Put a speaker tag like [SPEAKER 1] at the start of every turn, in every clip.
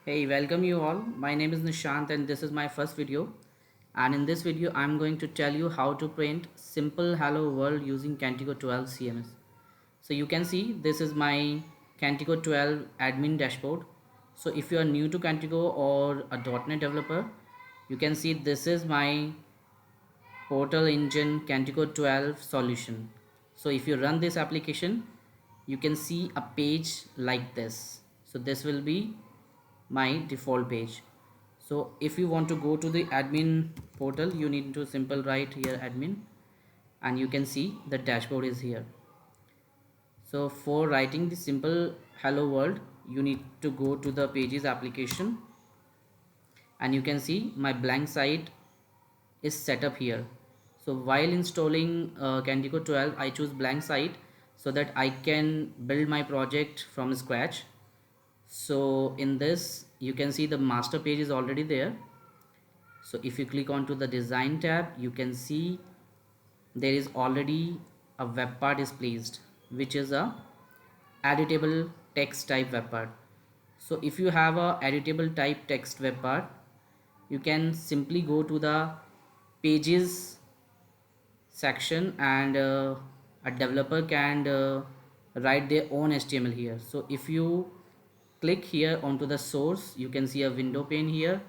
[SPEAKER 1] Hey, welcome you all. My name is Nishant and this is my first video. And in this video, I'm going to tell you how to print simple Hello World using Cantico 12 CMS. So you can see this is my Cantico 12 admin dashboard. So if you are new to Cantico or a .NET developer, you can see this is my Portal Engine Cantico 12 solution. So if you run this application, you can see a page like this. So this will be my default page. So if you want to go to the admin portal, you need to simple write here admin, and you can see the dashboard is here. So for writing the simple hello world, you need to go to the pages application, and you can see my blank site is set up here. So while installing Candico 12, I choose blank site so that I can build my project from scratch. So in this you can see the master page is already there. So if you click onto the design tab, you can see there is already a web part is placed, which is a editable text type web part. So if you have a editable type text web part, you can simply go to the pages section, and a developer can write their own HTML here. So if you click here onto the source, you can see a window pane here,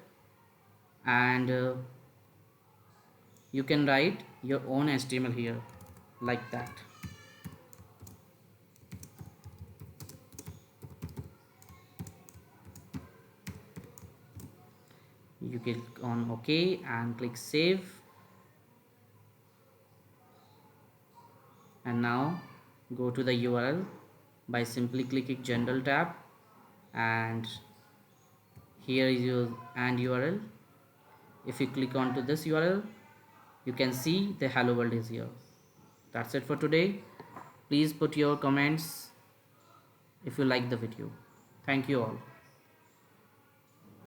[SPEAKER 1] and you can write your own HTML here like that. You click on OK and click save, and now go to the URL by simply clicking general tab, and here is your and URL. If you click onto this URL, you can see the hello world is here. That's it for today. Please put your comments if you like the video. Thank you all.